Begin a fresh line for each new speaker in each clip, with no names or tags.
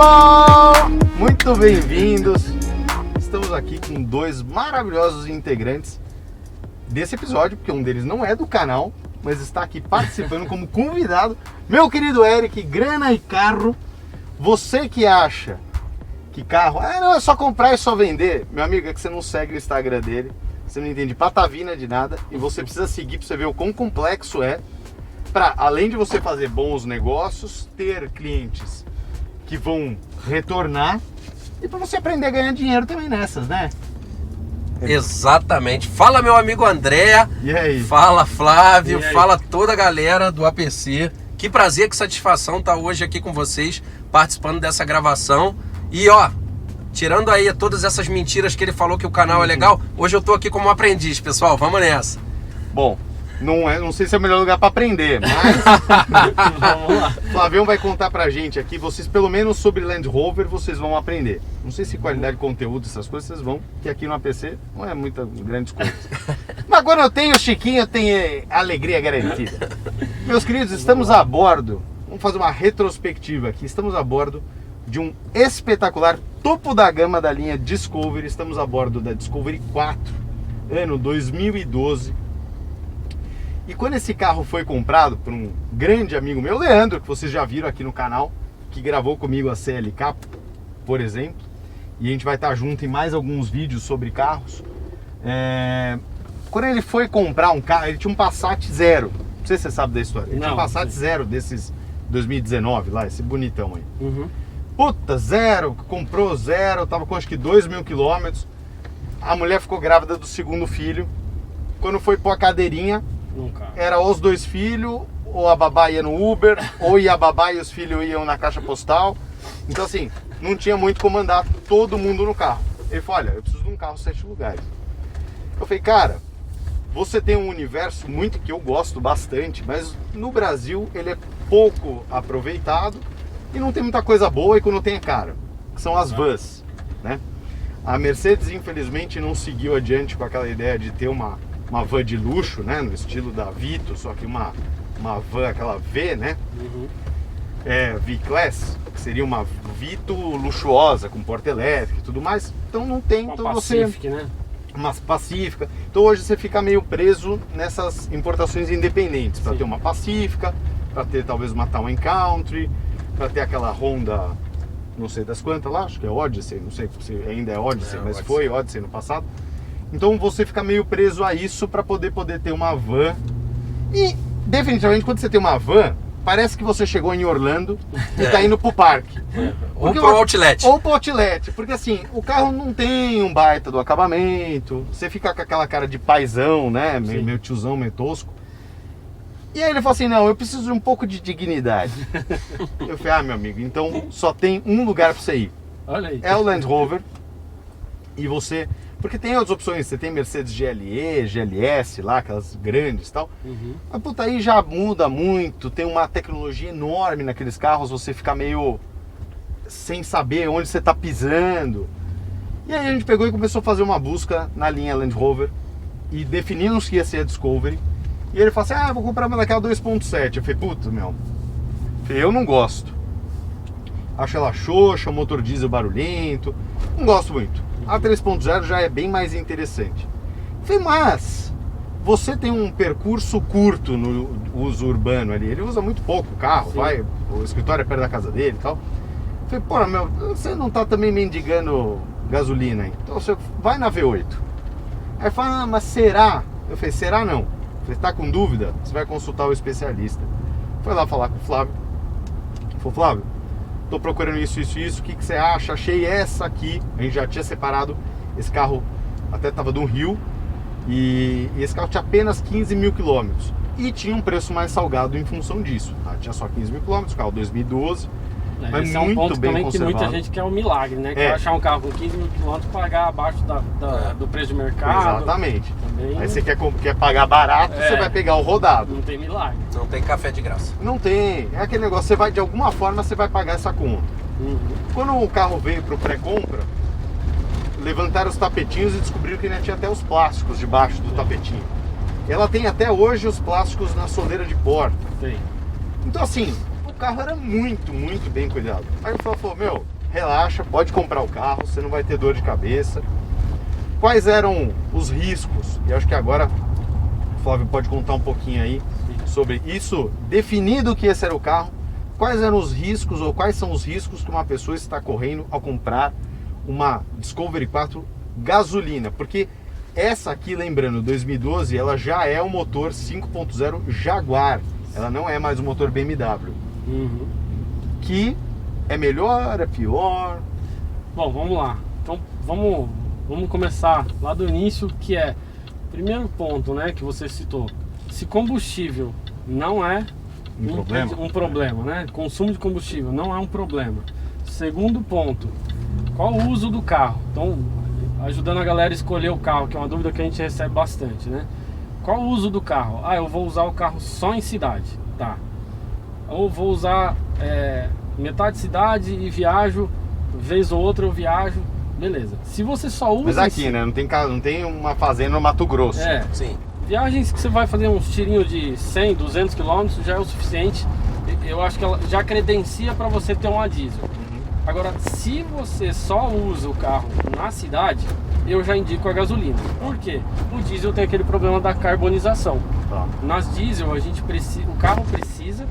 pessoal, muito bem-vindos. Estamos aqui com dois maravilhosos integrantes desse episódio, porque um deles não é do canal, mas está aqui participando como convidado. Meu querido Eric, grana e carro. Você que acha que carro, não, é só comprar e só vender. Meu amigo, é que você não segue o Instagram dele, você não entende patavina de nada e você precisa seguir para você ver o quão complexo é para, além de você fazer bons negócios, ter clientes que vão retornar e para você aprender a ganhar dinheiro também nessas, né?
Exatamente. Fala, meu amigo André.
E aí?
Fala, Flávio. Fala toda a galera do APC. Que prazer, que satisfação estar hoje aqui com vocês, participando dessa gravação. E ó, tirando aí todas essas mentiras que ele falou que o canal é legal, hoje eu tô aqui como aprendiz, pessoal. Vamos nessa.
Bom, não sei se é o melhor lugar para aprender, mas vamos lá. Flavião vai contar pra gente aqui, vocês pelo menos sobre Land Rover vocês vão aprender. Não sei se qualidade de conteúdo, essas coisas vocês vão, que aqui no APC não é muita grandes coisas. Mas quando eu tenho o Chiquinho, eu tenho alegria garantida. Meus queridos, estamos a bordo, vamos fazer uma retrospectiva aqui, estamos a bordo de um espetacular topo da gama da linha Discovery, estamos a bordo da Discovery 4, ano 2012. E quando esse carro foi comprado por um grande amigo meu, Leandro, que vocês já viram aqui no canal, que gravou comigo a CLK, por exemplo, e a gente vai estar junto em mais alguns vídeos sobre carros. Quando ele foi comprar um carro, ele tinha um Passat Zero, não sei se você sabe da história, ele tinha um Passat Zero desses 2019 lá, esse bonitão aí. Puta, zero, comprou zero, tava com acho que 2.000 quilômetros, a mulher ficou grávida do segundo filho, quando foi pôr a cadeirinha, era os dois filhos, ou a babá ia no Uber, ou ia a babá e os filhos iam na caixa postal. Então assim, não tinha muito como andar todo mundo no carro. Ele falou, olha, eu preciso de um carro 7 lugares. Eu falei, cara, você tem um universo muito que eu gosto bastante, mas no Brasil ele é pouco aproveitado e não tem muita coisa boa e quando tem é caro, que são as vans, né? A Mercedes infelizmente não seguiu adiante com aquela ideia de ter uma van de luxo, né, no estilo da Vito, só que uma van, aquela V, né, V-Class, que seria uma Vito luxuosa, com porta elétrica e tudo mais, então não tem,
uma
então
Pacific,
você...
né?
Uma Pacífica, então hoje você fica meio preso nessas importações independentes, para ter uma Pacífica, para ter talvez uma Town & Country, para ter aquela Honda, não sei das quantas lá, acho que é Odyssey, não sei se ainda é Odyssey, mas Odyssey. Foi Odyssey no passado. Então você fica meio preso a isso para poder ter uma van. E definitivamente quando você tem uma van, parece que você chegou em Orlando e está indo pro parque.
Ou pro outlet.
Ou pro outlet, porque assim, o carro não tem um baita do acabamento, você fica com aquela cara de paizão, né, meio tiozão, meio tosco. E aí ele falou assim, não, eu preciso de um pouco de dignidade. Eu falei, meu amigo, então só tem um lugar para você ir.
Olha aí.
É o Land Rover. E você... Porque tem outras opções, você tem Mercedes GLE, GLS lá, aquelas grandes e tal. Mas puta, aí já muda muito, tem uma tecnologia enorme naqueles carros, você fica meio sem saber onde você tá pisando. E aí a gente pegou e começou a fazer uma busca na linha Land Rover e definimos que ia ser a Discovery. E ele falou assim, vou comprar uma daquela 2.7. Eu falei, puta, eu não gosto. Acho ela xoxa, motor diesel barulhento, não gosto muito. A 3.0 já é bem mais interessante. Falei, mas você tem um percurso curto no uso urbano ali. Ele usa muito pouco o carro, o escritório é perto da casa dele e tal. Falei, você não tá também mendigando gasolina, hein? Então você vai na V8. Aí fala, mas será? Eu falei, será não? Eu falei, tá com dúvida? Você vai consultar o especialista. Foi lá falar com o Flávio. Falei, Flávio, tô procurando isso, o que você acha? Achei essa aqui, a gente já tinha separado, esse carro até tava do Rio, e esse carro tinha apenas 15.000 quilômetros, e tinha um preço mais salgado em função disso, tá? Tinha só 15.000 quilômetros, carro 2012, mas
esse
muito
é um ponto
bem
também
conservado.
que muita gente quer um milagre, né? Quer achar um carro com 15.000 quilômetros e pagar abaixo do preço de mercado.
Exatamente.
Também...
Aí você quer pagar barato, você vai pegar o rodado.
Não tem milagre.
Não tem café de graça.
Não tem. É aquele negócio, você vai, de alguma forma, você vai pagar essa conta. Quando o carro veio para o pré-compra, levantaram os tapetinhos e descobriram que ainda tinha até os plásticos debaixo do tapetinho. Ela tem até hoje os plásticos na soleira de porta.
Tem.
Então assim, carro era muito, muito bem cuidado. Aí ele falou, meu, relaxa, pode comprar o carro, você não vai ter dor de cabeça. Quais eram os riscos? E acho que agora o Flávio pode contar um pouquinho aí sobre isso, definido que esse era o carro, quais eram os riscos ou quais são os riscos que uma pessoa está correndo ao comprar uma Discovery 4 gasolina, porque essa aqui, lembrando, 2012, ela já é um motor 5.0 Jaguar, ela não é mais um motor BMW, que é melhor, é pior?
Bom, vamos lá, então vamos começar lá do início, que é, primeiro ponto, né, que você citou, se combustível não é um problema, né? Consumo de combustível não é um problema. Segundo ponto, qual o uso do carro? Então, ajudando a galera a escolher o carro, que é uma dúvida que a gente recebe bastante, né? Qual o uso do carro? Ah, eu vou usar o carro só em cidade, tá? Ou vou usar metade cidade e viajo, vez ou outra eu viajo, beleza. Se você só usa...
Mas aqui, né? Não tem uma fazenda no Mato Grosso.
Sim.
Viagens que você vai fazer uns tirinhos de 100, 200 km já é o suficiente. Eu acho que ela já credencia para você ter uma diesel. Agora, se você só usa o carro na cidade, eu já indico a gasolina. Por quê? O diesel tem aquele problema da carbonização. Nas diesel, o carro precisa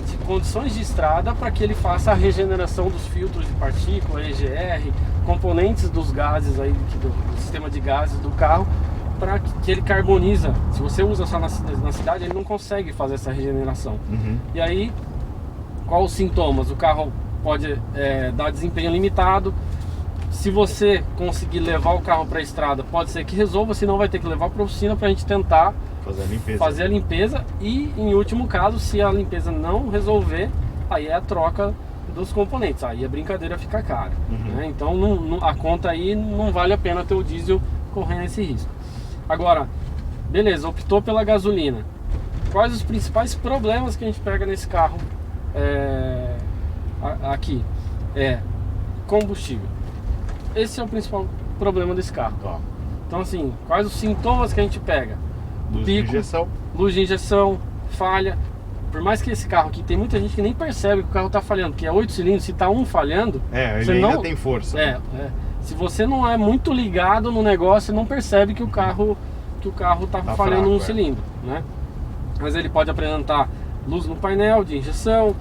de condições de estrada para que ele faça a regeneração dos filtros de partícula, EGR, componentes dos gases aí, do sistema de gases do carro, para que ele carboniza. Se você usa só na cidade, ele não consegue fazer essa regeneração. E aí, quais os sintomas? O carro pode dar desempenho limitado. Se você conseguir levar o carro para a estrada, pode ser que resolva, senão vai ter que levar para a oficina para a gente tentar fazer a limpeza. E em último caso, se a limpeza não resolver, aí é a troca dos componentes, aí a brincadeira fica cara, né? Então a conta aí não vale a pena ter o diesel correndo esse risco. Agora, beleza, optou pela gasolina. Quais os principais problemas que a gente pega nesse carro aqui? Combustível. Esse é o principal problema desse carro. Então assim, quais os sintomas que a gente pega?
Luz de injeção.
Luz de injeção, falha. Por mais que esse carro aqui, tem muita gente que nem percebe que o carro está falhando, porque é 8 cilindros, se está um falhando...
ele ainda tem força.
Se você não é muito ligado no negócio, você não percebe que o carro está falhando um cilindro, né? Mas ele pode apresentar luz no painel de injeção,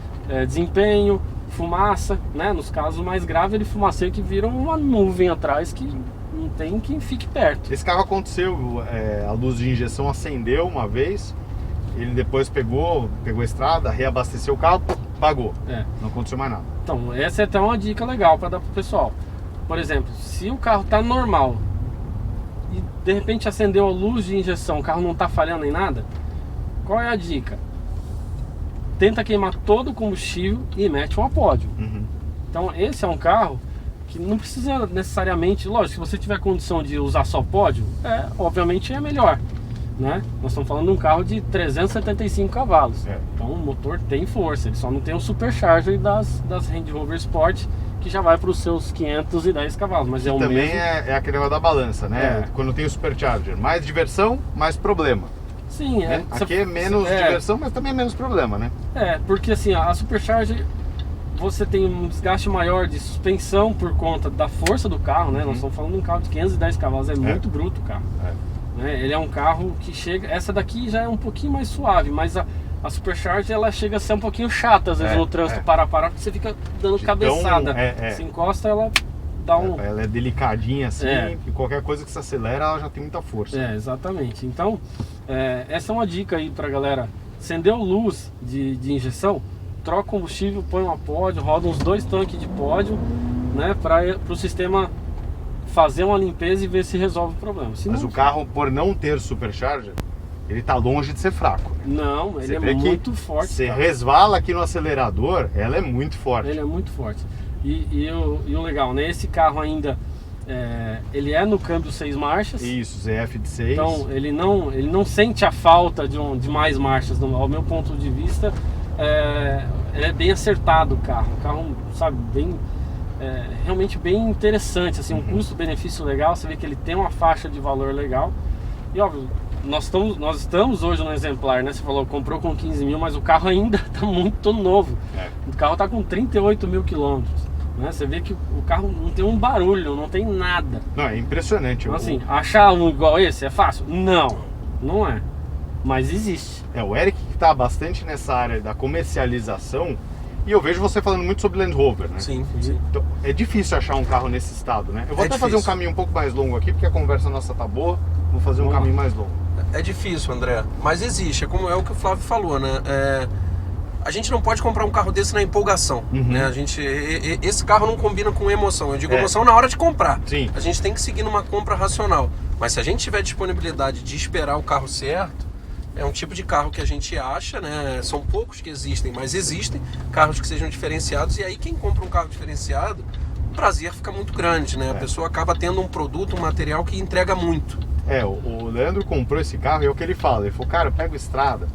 desempenho, fumaça, né? Nos casos mais graves, ele fumaceia que vira uma nuvem atrás que não tem quem fique perto.
Esse carro aconteceu, a luz de injeção acendeu uma vez, ele depois pegou a estrada, reabasteceu o carro, pagou. Não aconteceu mais nada.
Então, essa é até uma dica legal para dar pro pessoal. Por exemplo, se o carro está normal e de repente acendeu a luz de injeção, o carro não está falhando em nada, qual é a dica? Tenta queimar todo o combustível e mete um apódio. Então esse é um carro que não precisa necessariamente, lógico, se você tiver condição de usar só pódio, obviamente é melhor, né? Nós estamos falando de um carro de 375 cavalos, então o motor tem força, ele só não tem o supercharger das Range Rover Sport, que já vai para os seus 510 cavalos, mas é o
também
mesmo...
é aquele negócio da balança, né? Quando tem o supercharger, mais diversão, mais problema.
Sim,
Aqui é menos diversão, mas também é menos problema, né?
Porque assim, a supercharger, você tem um desgaste maior de suspensão por conta da força do carro, né? Nós estamos falando de um carro de 510 cavalos, muito bruto o carro. Né? Ele é um carro que chega... Essa daqui já é um pouquinho mais suave, mas a supercharger, ela chega a ser um pouquinho chata, às vezes no trânsito, porque você fica dando cabeçada. Se encosta, ela dá um...
Ela é delicadinha assim, e qualquer coisa que se acelera, ela já tem muita força.
Exatamente. Então, essa é uma dica aí pra galera. Acendeu luz de injeção, troca combustível, põe um apódio, roda uns 2 tanques de pódio, né, para o sistema fazer uma limpeza e ver se resolve o problema.
Mas o carro, por não ter supercharger, ele tá longe de ser fraco.
Não, ele é muito forte.
Você resvala aqui no acelerador, ela é muito forte.
Ele é muito forte. E o legal, né? Esse carro ainda, ele é no câmbio 6 marchas.
Isso, ZF de 6.
Então ele não sente a falta de mais marchas. Ao meu ponto de vista, ele é bem acertado o carro. O carro, sabe, realmente bem interessante. Assim, um custo-benefício legal. Você vê que ele tem uma faixa de valor legal. E óbvio, nós estamos hoje no exemplar, né? Você falou, comprou com 15 mil, mas o carro ainda tá muito novo. O carro tá com 38 mil quilômetros. Né? Você vê que o carro não tem um barulho, não tem nada.
Não, é impressionante.
Então, assim, achar um igual esse é fácil? Não é. Mas existe.
O Eric que tá bastante nessa área da comercialização, e eu vejo você falando muito sobre Land Rover, né?
Sim.
Então, é difícil achar um carro nesse estado, né? Eu vou até fazer um caminho um pouco mais longo aqui, porque a conversa nossa tá boa. Vou fazer um caminho mais longo.
É difícil, André, mas existe, é o que o Flávio falou, né? A gente não pode comprar um carro desse na empolgação, né? Esse carro não combina com emoção. Eu digo emoção na hora de comprar.
Sim.
A gente tem que seguir numa compra racional. Mas se a gente tiver disponibilidade de esperar o carro certo, é um tipo de carro que a gente acha, né? São poucos que existem, mas existem carros que sejam diferenciados. E aí quem compra um carro diferenciado, o prazer fica muito grande, né? A pessoa acaba tendo um produto, um material que entrega muito.
O Leandro comprou esse carro e é o que ele fala. Ele falou, cara, eu pego estrada,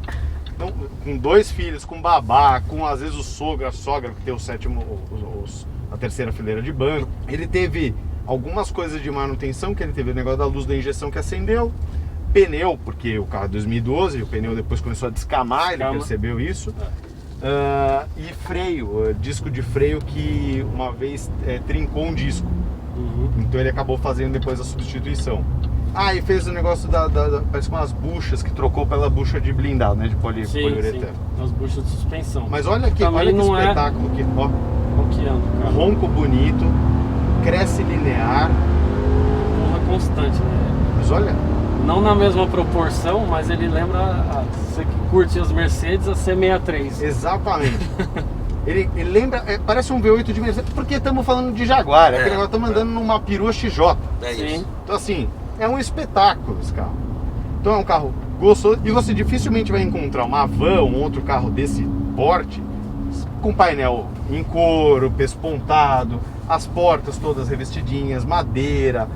então, com 2 filhos, com babá, com às vezes o sogro, a sogra, que tem a terceira fileira de banco. Ele teve algumas coisas de manutenção, que ele teve o negócio da luz da injeção que acendeu, pneu, porque o carro é 2012, o pneu depois começou a descamar, ele percebeu isso. E freio, disco de freio que uma vez trincou um disco. Então ele acabou fazendo depois a substituição. E fez o negócio parece com umas buchas que trocou pela bucha de blindado, né? De poliuretano.
Sim, as buchas de suspensão.
Mas olha que espetáculo que, ó. Ronco bonito, cresce linear.
Porra constante, né?
Mas olha.
Não na mesma proporção, mas ele lembra, você que curte as Mercedes, a C63.
Exatamente. Ele lembra, parece um V8 de Mercedes, porque estamos falando de Jaguar, aquele negócio, estamos andando numa perua XJ.
Isso.
Então assim, é um espetáculo esse carro. Então é um carro gostoso, e você dificilmente vai encontrar uma van, um outro carro desse porte, com painel em couro, pespontado, as portas todas revestidinhas, madeira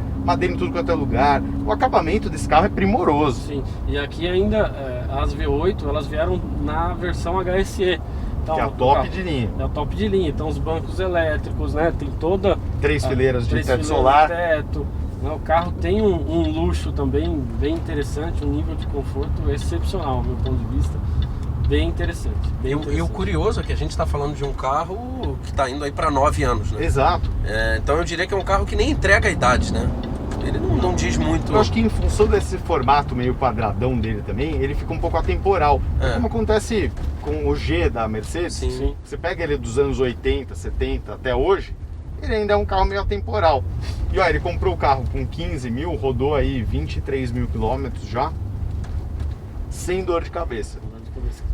em tudo quanto é lugar. O acabamento desse carro é primoroso.
Sim, e aqui ainda as V8, elas vieram na versão HSE. Então,
que é a top de linha.
É a top de linha. Então os bancos elétricos, né? Tem toda...
3 fileiras de teto solar.
O carro tem um luxo também bem interessante, um nível de conforto excepcional, do meu ponto de vista. Bem interessante.
E o curioso é que a gente está falando de um carro que está indo aí para 9 anos, né?
Exato.
Então eu diria que é um carro que nem entrega a idade, né? Ele não diz muito.
Eu acho que em função desse formato meio quadradão dele também, ele fica um pouco atemporal. Como acontece com o G da Mercedes.
Sim.
Você pega ele dos anos 80, 70 até hoje, ele ainda é um carro meio atemporal. E olha, ele comprou o carro com 15 mil, rodou aí 23 mil quilômetros já, sem dor de cabeça.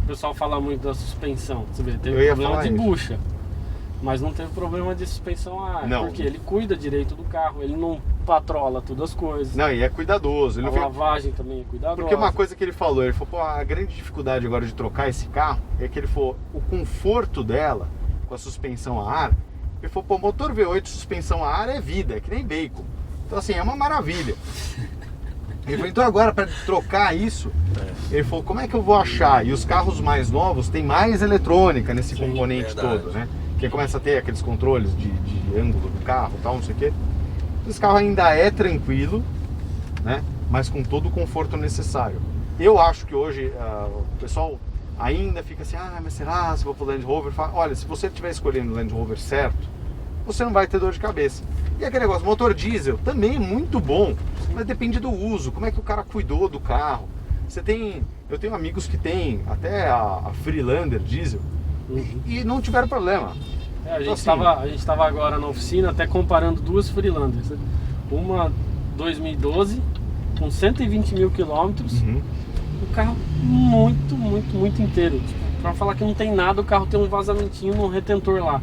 O pessoal fala muito da suspensão, você vê, teve problema de bucha, mas não teve problema de suspensão a ar, porque ele cuida direito do carro, ele não patrola todas as coisas.
Não, e é cuidadoso.
A lavagem também é cuidadosa.
Porque uma coisa que ele falou, a grande dificuldade agora de trocar esse carro é que ele falou, o conforto dela com a suspensão a ar, ele falou, motor V8 suspensão a ar é vida, é que nem bacon. Então assim, é uma maravilha. Ele falou, então agora para trocar isso, ele falou, como é que eu vou achar? E os carros mais novos têm mais eletrônica nesse componente todo, né? Que começa a ter aqueles controles de ângulo do carro e tal, não sei o quê. Esse carro ainda é tranquilo, né? Mas com todo o conforto necessário. Eu acho que hoje o pessoal ainda fica assim, mas será se vou pro Land Rover? Olha, se você estiver escolhendo o Land Rover certo, você não vai ter dor de cabeça. E aquele negócio, motor diesel também é muito bom, mas depende do uso, como é que o cara cuidou do carro. Eu tenho amigos que têm até a Freelander diesel e não tiveram problema.
A gente estava agora na oficina até comparando duas Freelanders, né? Uma 2012 com 120 mil quilômetros, o carro muito inteiro. Para falar que não tem nada, o carro tem um vazamentinho no retentor lá,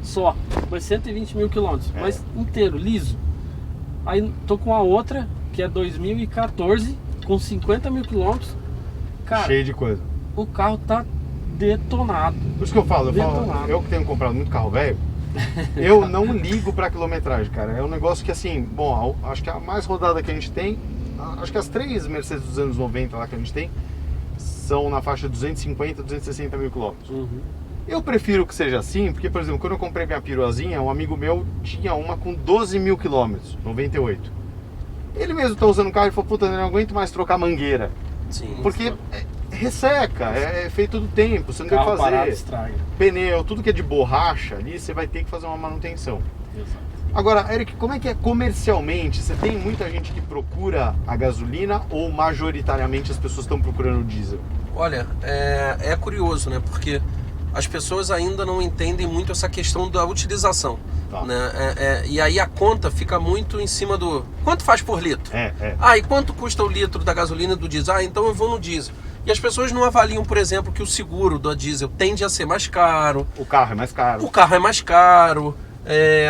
só, mas 120 mil quilômetros, mas inteiro, liso. Aí tô com a outra, que é 2014, com 50 mil quilômetros, cara,
cheio de coisa.
O carro tá detonado.
Por isso que eu falo, eu que tenho comprado muito carro velho, eu não ligo pra quilometragem, cara. É um negócio que assim, bom, acho que a mais rodada que a gente tem, acho que as 3 Mercedes dos anos 90 lá que a gente tem, são na faixa de 250, 260 mil quilômetros. Eu prefiro que seja assim, porque, por exemplo, quando eu comprei minha piruazinha, um amigo meu tinha uma com 12 mil quilômetros, 98. Ele mesmo tá usando o carro e falou, puta, eu não aguento mais trocar mangueira.
Sim.
Porque resseca, é feito do tempo, você não tem que
Carro parado
fazer.
estraga.
Pneu, tudo que é de borracha ali, você vai ter que fazer uma manutenção.
Exato.
Agora, Eric, como é que é comercialmente? Você tem muita gente que procura a gasolina ou majoritariamente as pessoas estão procurando o diesel?
Olha, é curioso, né? Porque as pessoas ainda não entendem muito essa questão da utilização.
Tá.
Né? E aí a conta fica muito em cima do... Quanto faz por litro? Ah, e quanto custa o litro da gasolina e do diesel? Ah, então eu vou no diesel. E as pessoas não avaliam, por exemplo, que o seguro do diesel tende a ser mais caro.
O carro é mais caro.
O carro é mais caro.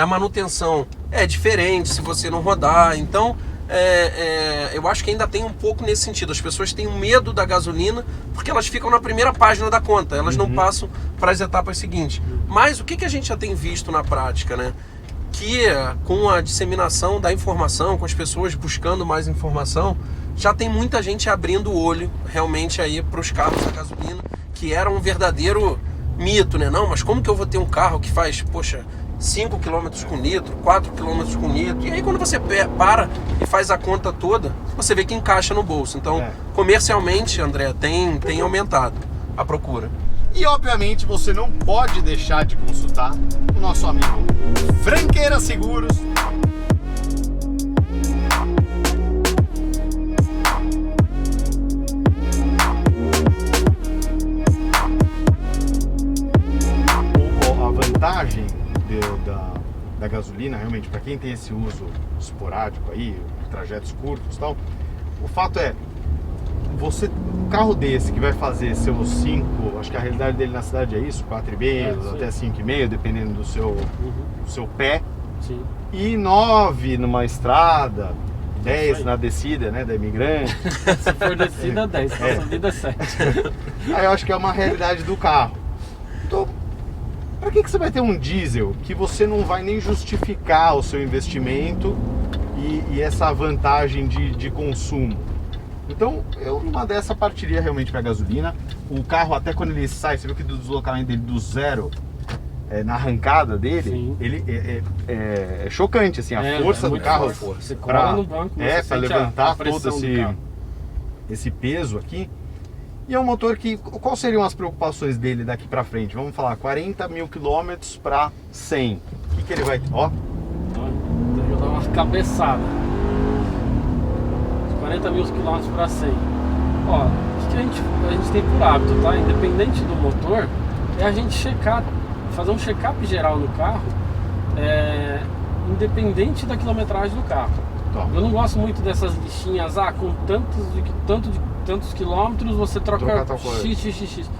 A manutenção é diferente se você não rodar. Então, eu acho que ainda tem um pouco nesse sentido. As pessoas têm medo da gasolina porque elas ficam na primeira página da conta. Elas não passam para as etapas seguintes. Mas o que a gente já tem visto na prática, né? Que com a disseminação da informação, com as pessoas buscando mais informação, já tem muita gente abrindo o olho realmente aí para os carros a gasolina, que era um verdadeiro mito, né? Não, mas como que eu vou ter um carro que faz, poxa, 5 km com litro, 4 km com litro? E aí quando você para e faz a conta toda, você vê que encaixa no bolso. Então, comercialmente, André, tem aumentado a procura.
E obviamente você não pode deixar de consultar o nosso amigo Franqueira Seguros. A vantagem da gasolina, realmente, para quem tem esse uso esporádico aí, trajetos curtos e tal, o fato é, um carro desse que vai fazer seus 5, acho que a realidade dele na cidade é isso, 4,5 até 5,5, dependendo do seu pé,
Sim.
e 9 numa estrada, 10 na descida, né, da Imigrante.
Se for descida, 10, se for subida, 7.
Aí eu acho que é uma realidade do carro. Então, para que você vai ter um diesel que você não vai nem justificar o seu investimento e essa vantagem de consumo? Então, eu numa dessa partiria realmente para gasolina. O carro, até quando ele sai, você viu que do deslocamento dele do zero, na arrancada dele,
Sim.
ele é chocante, assim, a força do
muito
carro
forte. Você cola no banco, você
para
sente
levantar
a pressão
todo
do carro.
esse peso aqui. E é um motor que, quais seriam as preocupações dele daqui para frente? Vamos falar, 40 mil quilômetros para 100. O que ele vai ter? Ó,
Deixa eu dar uma cabeçada. 40 mil quilômetros para 100. Ó, o que a gente tem por hábito, tá? Independente do motor, é a gente fazer um check-up geral no carro, independente da quilometragem do carro.
Tá.
Eu não gosto muito dessas listinhas, com tantos quilômetros você troca
tal coisa.
x.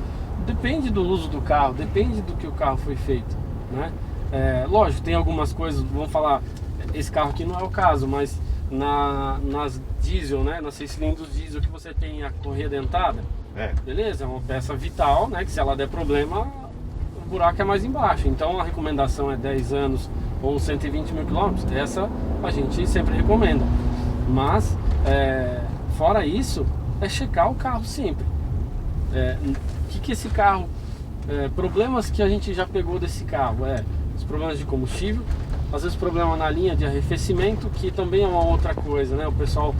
Depende do uso do carro, depende do que o carro foi feito, né? Lógico, tem algumas coisas, vamos falar, esse carro aqui não é o caso, mas nas diesel, né, nas 6 cilindros diesel que você tem a correia dentada, beleza, é uma peça vital, né, que se ela der problema, o buraco é mais embaixo. Então a recomendação é 10 anos ou 120 mil quilômetros. Essa a gente sempre recomenda. Mas, fora isso, é checar o carro sempre. O que esse carro... problemas que a gente já pegou desse carro os problemas de combustível, às vezes problema na linha de arrefecimento, que também é uma outra coisa, né? O pessoal...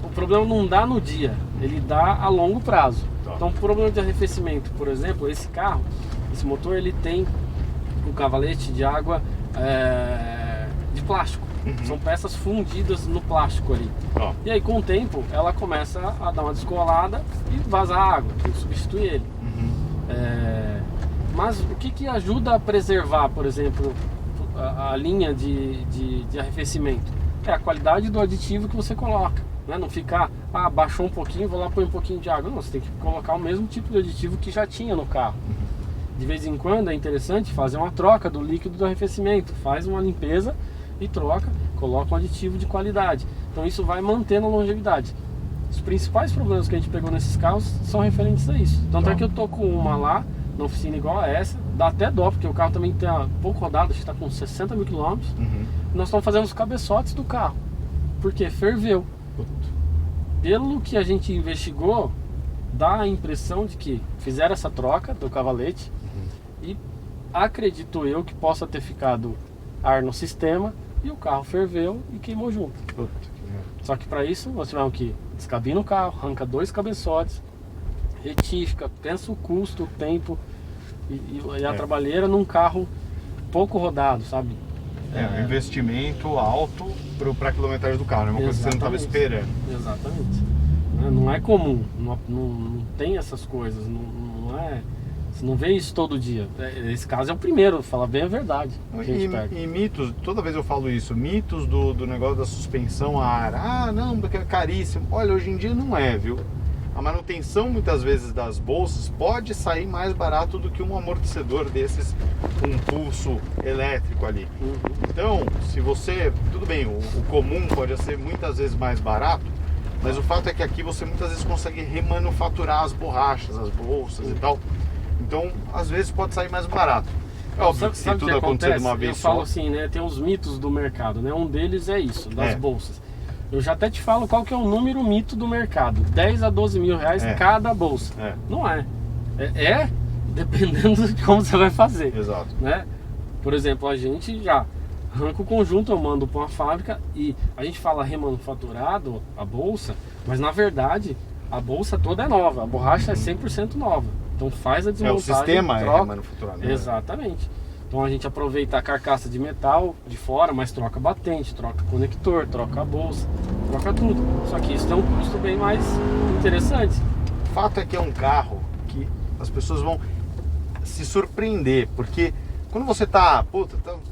o problema não dá no dia, ele dá a longo prazo.
Tá.
Então, problema de arrefecimento, por exemplo, esse carro, esse motor, ele tem um cavalete de água de plástico. São peças fundidas no plástico ali.
Ó.
E aí, com o tempo, ela começa a dar uma descolada e vazar água, tem que substituir ele. Mas o que ajuda a preservar, por exemplo, a linha de arrefecimento? É a qualidade do aditivo que você coloca, né? Não ficar, baixou um pouquinho, vou lá pôr um pouquinho de água. Não, você tem que colocar o mesmo tipo de aditivo que já tinha no carro. De vez em quando é interessante fazer uma troca do líquido do arrefecimento, faz uma limpeza e troca, coloca um aditivo de qualidade. Então isso vai mantendo a longevidade. Os principais problemas que a gente pegou nesses carros são referentes a isso. Tanto é que eu tô com uma lá na oficina igual a essa, dá até dó, porque o carro também tem pouco rodado, acho que está com 60 mil quilômetros. Nós estamos fazendo os cabeçotes do carro, porque ferveu. Pelo que a gente investigou, dá a impressão de que fizeram essa troca do cavalete e acredito eu que possa ter ficado ar no sistema e o carro ferveu e queimou junto.
Puta que merda.
Só que para isso nós tivemos que descabina o carro, arranca 2 cabeçotes, retífica, pensa o custo, o tempo e a trabalheira num carro pouco rodado, sabe?
Um investimento alto para a quilometragem do carro, é uma coisa que você não estava esperando.
Exatamente. Não é comum, não tem essas coisas, não é. Você não vê isso todo dia. Esse caso é o primeiro, falar bem a verdade. Que a gente pega.
E mitos, toda vez eu falo isso, mitos do negócio da suspensão a ar. Ah, não, porque é caríssimo. Olha, hoje em dia não é, viu? A manutenção muitas vezes das bolsas pode sair mais barato do que um amortecedor desses com um pulso elétrico ali. Então, se você... Tudo bem, o comum pode ser muitas vezes mais barato, mas o fato é que aqui você muitas vezes consegue remanufaturar as borrachas, as bolsas e tal. Então, às vezes pode sair mais barato. É óbvio que se tudo acontecer de uma vez só...
Eu falo assim, né? Tem os mitos do mercado, né? Um deles é isso, das bolsas. Eu já até te falo qual que é o número mito do mercado. 10 a 12 mil reais cada bolsa. Não é. Dependendo de como você vai fazer.
Exato.
Né? Por exemplo, a gente já arranca o conjunto, eu mando para uma fábrica e a gente fala remanufaturado a bolsa, mas na verdade a bolsa toda é nova, a borracha é 100% nova. Então faz a desmontagem,
o sistema
troca.
é remanufaturado. Né?
Exatamente. Então a gente aproveita a carcaça de metal de fora, mas troca batente, troca conector, troca a bolsa, troca tudo. Só que isso tem um custo bem mais interessante.
O fato é que é um carro que as pessoas vão se surpreender, porque quando você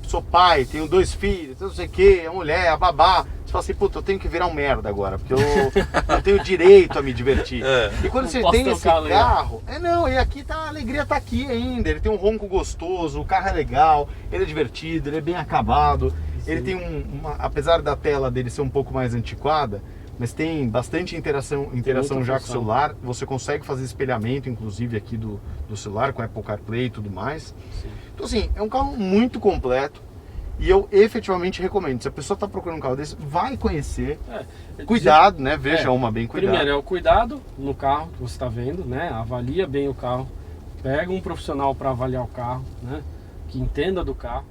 sou pai, tenho 2 filhos, não sei o que, a mulher, a babá, você fala assim, puta, eu tenho que virar um merda agora, porque eu tenho direito a me divertir. E quando você tem esse carro, e aqui a alegria tá aqui ainda, ele tem um ronco gostoso, o carro é legal, ele é divertido, ele é bem acabado, ele tem apesar da tela dele ser um pouco mais antiquada, mas tem bastante interação já com o celular, você consegue fazer espelhamento, inclusive aqui do celular, com Apple CarPlay e tudo mais.
Sim.
Então assim, é um carro muito completo e eu efetivamente recomendo, se a pessoa está procurando um carro desse, vai conhecer, cuidado, né? Veja uma bem cuidada.
Primeiro é o cuidado no carro que você está vendo, né? Avalia bem o carro, pega um profissional para avaliar o carro, né? Que entenda do carro.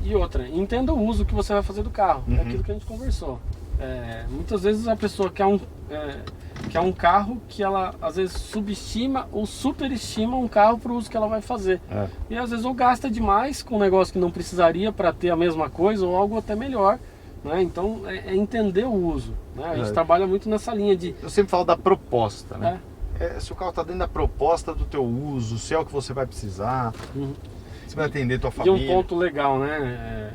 E outra, entenda o uso que você vai fazer do carro, é aquilo que a gente conversou. Muitas vezes a pessoa quer um carro que ela às vezes subestima ou superestima um carro para o uso que ela vai fazer. E às vezes ou gasta demais com um negócio que não precisaria para ter a mesma coisa ou algo até melhor, né? Então é entender o uso, né? A gente trabalha muito nessa linha de...
Eu sempre falo da proposta, né? Se o carro está dentro da proposta do teu uso, se é o que você vai precisar, você vai atender tua família.
E um ponto legal, né?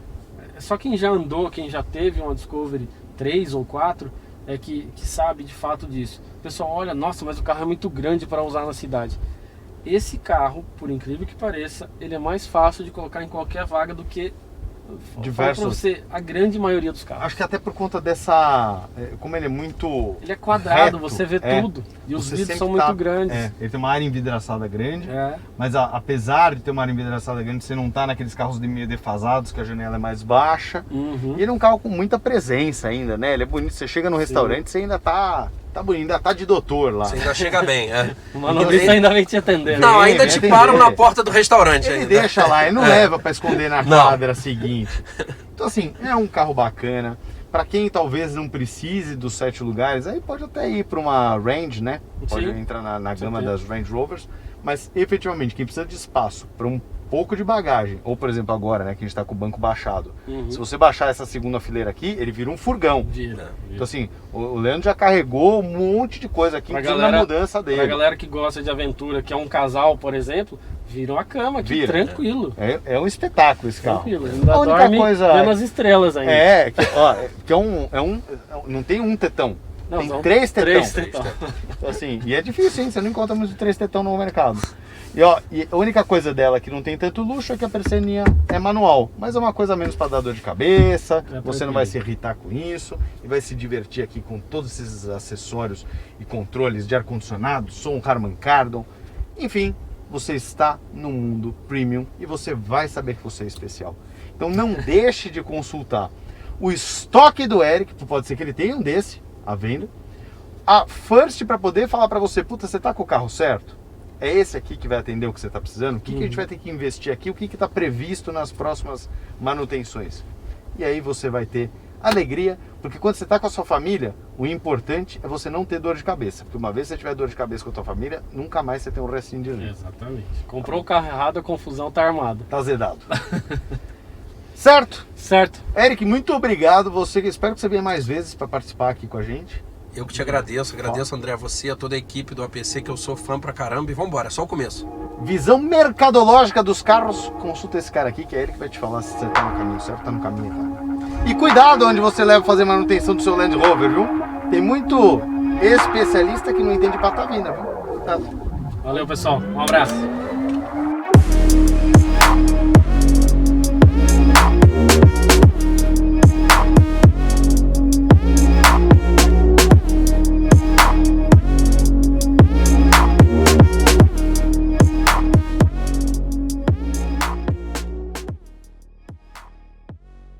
Só quem já andou, quem já teve uma Discovery 3 ou 4 que sabe de fato disso. O pessoal olha, nossa, mas o carro é muito grande para usar na cidade. Esse carro, por incrível que pareça, ele é mais fácil de colocar em qualquer vaga do que
diversos.
Para você, a grande maioria dos carros.
Acho que até por conta dessa... Como ele é muito...
Ele é quadrado,
reto,
você vê tudo. E os vidros são muito grandes.
Ele tem uma área envidraçada grande. Mas apesar de ter uma área envidraçada grande, você não tá naqueles carros meio defasados, que a janela é mais baixa. E ele é um carro com muita presença ainda, né? Ele é bonito. Você chega no restaurante, você ainda tá bonito, ainda tá de doutor lá.
Você ainda chega bem,
O manobrista ainda vem te atender.
Não, ainda te param na porta do restaurante.
Ele deixa lá, ele não leva para esconder na quadra seguinte. Então assim, é um carro bacana. Para quem talvez não precise dos 7 lugares, aí pode até ir para uma Range, né? Pode entrar na gama das Range Rovers. Mas efetivamente, quem precisa de espaço para um pouco de bagagem, ou por exemplo agora, né, que a gente está com o banco baixado, se você baixar essa segunda fileira aqui, ele vira um furgão. Então assim, o Leandro já carregou um monte de coisa aqui, inclusive na mudança dele.
Pra galera que gosta de aventura, que é um casal, por exemplo, vira uma cama aqui, tranquilo.
É um espetáculo esse carro.
Tranquilo, ainda a única coisa vendo as estrelas ainda.
Não tem um tetão.
Não,
tem 3 tetão. Então, assim, e é difícil, hein? Você não encontra muito 3 tetão no mercado. E a única coisa dela que não tem tanto luxo é que a persianinha é manual. Mas é uma coisa menos para dar dor de cabeça, você não vai se irritar com isso e vai se divertir aqui com todos esses acessórios e controles de ar-condicionado, som Harman Kardon. Enfim, você está no mundo premium e você vai saber que você é especial. Então não deixe de consultar o estoque do Eric, pode ser que ele tenha um desse à venda, a First para poder falar para você, puta, você tá com o carro certo? É esse aqui que vai atender o que você está precisando? O que a gente vai ter que investir aqui? O que está previsto nas próximas manutenções? e aí você vai ter alegria, porque quando você está com a sua família, o importante é você não ter dor de cabeça, porque uma vez que você tiver dor de cabeça com a tua família, nunca mais você tem um restinho de dinheiro.
Exatamente. Comprou o carro errado, a confusão tá armada.
Tá zedado. Certo?
Certo.
Eric, muito obrigado. Espero que você venha mais vezes para participar aqui com a gente.
Eu que te agradeço, André, a você, a toda a equipe do APC, que eu sou fã pra caramba. E vambora, é só o começo.
Visão mercadológica dos carros. Consulta esse cara aqui, que é ele que vai te falar se você tá no caminho certo, tá no caminho errado. E cuidado onde você leva fazer manutenção do seu Land Rover, viu? Tem muito especialista que não entende patavina, viu? Cuidado.
Valeu, pessoal. Um abraço.